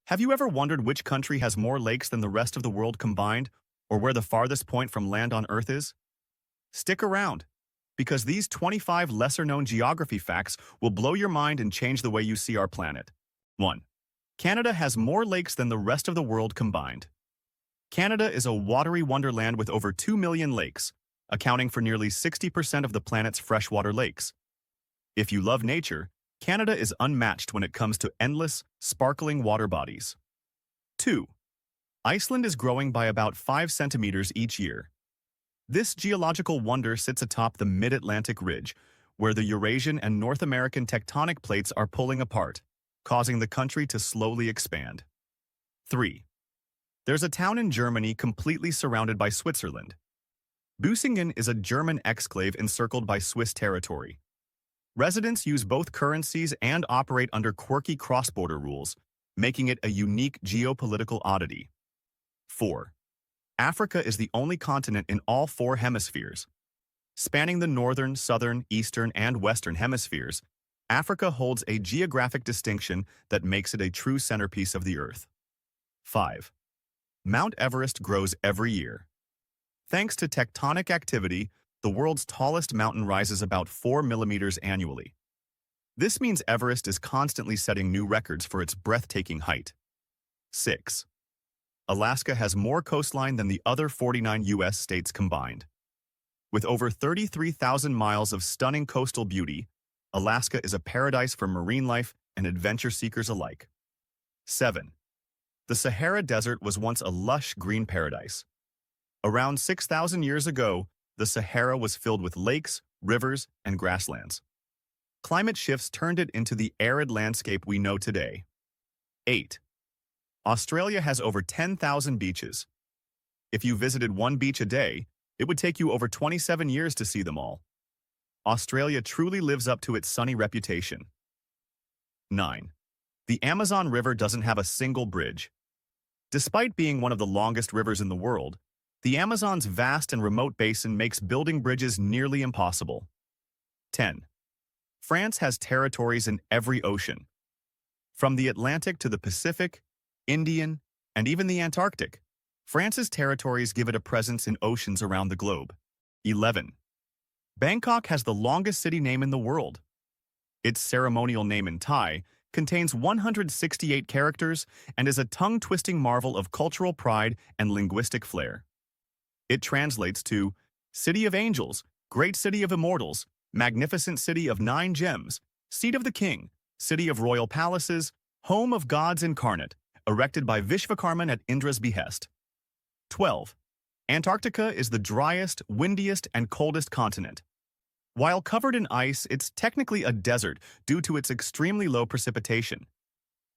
Have you ever wondered which country has more lakes than the rest of the world combined, or where the farthest point from land on Earth is? Stick around, because these 25 lesser-known geography facts will blow your mind and change the way you see our planet. 1. Canada has more lakes than the rest of the world combined. Canada is a watery wonderland with over 2 million lakes, accounting for nearly 60% of the planet's freshwater lakes. If you love nature, Canada is unmatched when it comes to endless, sparkling water bodies. 2. Iceland is growing by about 5 centimeters each year. This geological wonder sits atop the mid-Atlantic ridge, where the Eurasian and North American tectonic plates are pulling apart, causing the country to slowly expand. 3. There's a town in Germany completely surrounded by Switzerland. Busingen is a German exclave encircled by Swiss territory. Residents use both currencies and operate under quirky cross-border rules, making it a unique geopolitical oddity. 4. Africa is the only continent in all 4 hemispheres. Spanning the northern, southern, eastern, and western hemispheres, Africa holds a geographic distinction that makes it a true centerpiece of the Earth. 5. Mount Everest grows every year. Thanks to tectonic activity, the world's tallest mountain rises about 4 millimeters annually. This means Everest is constantly setting new records for its breathtaking height. 6. Alaska has more coastline than the other 49 U.S. states combined. With over 33,000 miles of stunning coastal beauty, Alaska is a paradise for marine life and adventure seekers alike. 7. The Sahara Desert was once a lush green paradise. Around 6,000 years ago, the Sahara was filled with lakes, rivers, and grasslands. Climate shifts turned it into the arid landscape we know today. 8. Australia has over 10,000 beaches. If you visited one beach a day, it would take you over 27 years to see them all. Australia truly lives up to its sunny reputation. 9. The Amazon River doesn't have a single bridge. Despite being one of the longest rivers in the world, the Amazon's vast and remote basin makes building bridges nearly impossible. 10. France has territories in every ocean. From the Atlantic to the Pacific, Indian, and even the Antarctic, France's territories give it a presence in oceans around the globe. 11. Bangkok has the longest city name in the world. Its ceremonial name in Thai contains 168 characters and is a tongue-twisting marvel of cultural pride and linguistic flair. It translates to City of Angels, Great City of Immortals, Magnificent City of 9 Gems, Seat of the King, City of Royal Palaces, Home of Gods Incarnate, erected by Vishvakarman at Indra's behest. 12. Antarctica is the driest, windiest, and coldest continent. While covered in ice, it's technically a desert due to its extremely low precipitation.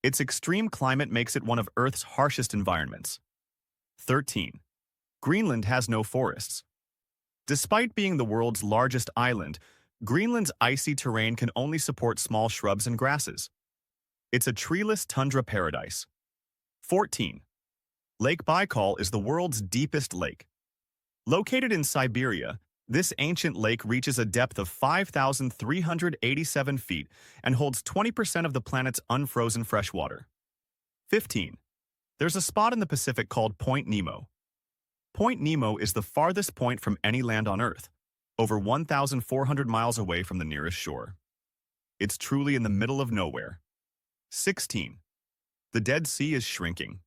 Its extreme climate makes it one of Earth's harshest environments. 13. Greenland has no forests. Despite being the world's largest island, Greenland's icy terrain can only support small shrubs and grasses. It's a treeless tundra paradise. 14. Lake Baikal is the world's deepest lake. Located in Siberia, this ancient lake reaches a depth of 5,387 feet and holds 20% of the planet's unfrozen freshwater. 15. There's a spot in the Pacific called Point Nemo. Point Nemo is the farthest point from any land on Earth, over 1,400 miles away from the nearest shore. It's truly in the middle of nowhere. 16. The Dead Sea is shrinking.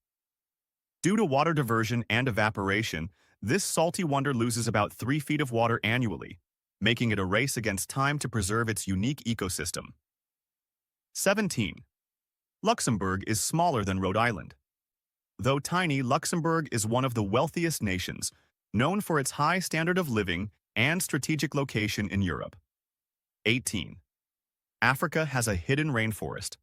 Due to water diversion and evaporation, this salty wonder loses about 3 feet of water annually, making it a race against time to preserve its unique ecosystem. 17. Luxembourg is smaller than Rhode Island. Though tiny, Luxembourg is one of the wealthiest nations, known for its high standard of living and strategic location in Europe. 18. Africa has a hidden rainforest.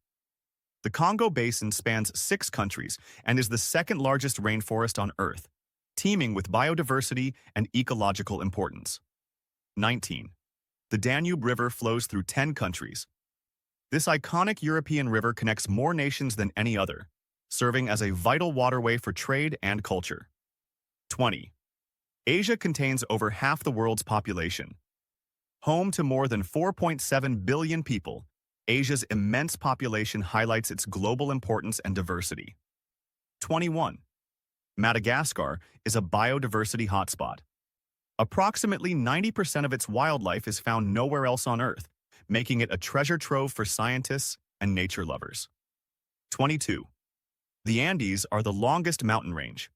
The Congo Basin spans 6 countries and is the second largest rainforest on Earth, teeming with biodiversity and ecological importance. 19. The Danube River flows through 10 countries. This iconic European river connects more nations than any other, serving as a vital waterway for trade and culture. 20. Asia contains over half the world's population. Home to more than 4.7 billion people, Asia's immense population highlights its global importance and diversity. 21. Madagascar is a biodiversity hotspot. Approximately 90% of its wildlife is found nowhere else on Earth, making it a treasure trove for scientists and nature lovers. 22. The Andes are the longest mountain range.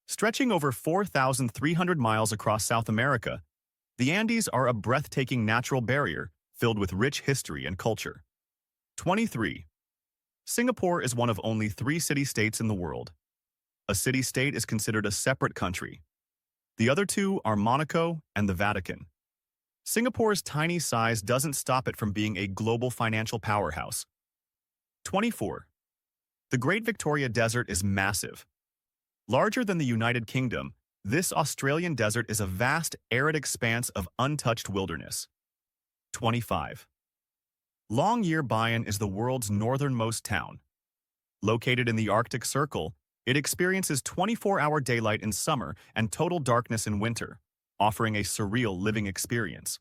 Stretching over 4,300 miles across South America, the Andes are a breathtaking natural barrier filled with rich history and culture. 23. Singapore is one of only 3 city-states in the world. A city-state is considered a separate country. The other 2 are Monaco and the Vatican. Singapore's tiny size doesn't stop it from being a global financial powerhouse. 24. The Great Victoria Desert is massive. Larger than the United Kingdom, this Australian desert is a vast, arid expanse of untouched wilderness. 25. Longyearbyen is the world's northernmost town. Located in the Arctic Circle, it experiences 24-hour daylight in summer and total darkness in winter, offering a surreal living experience.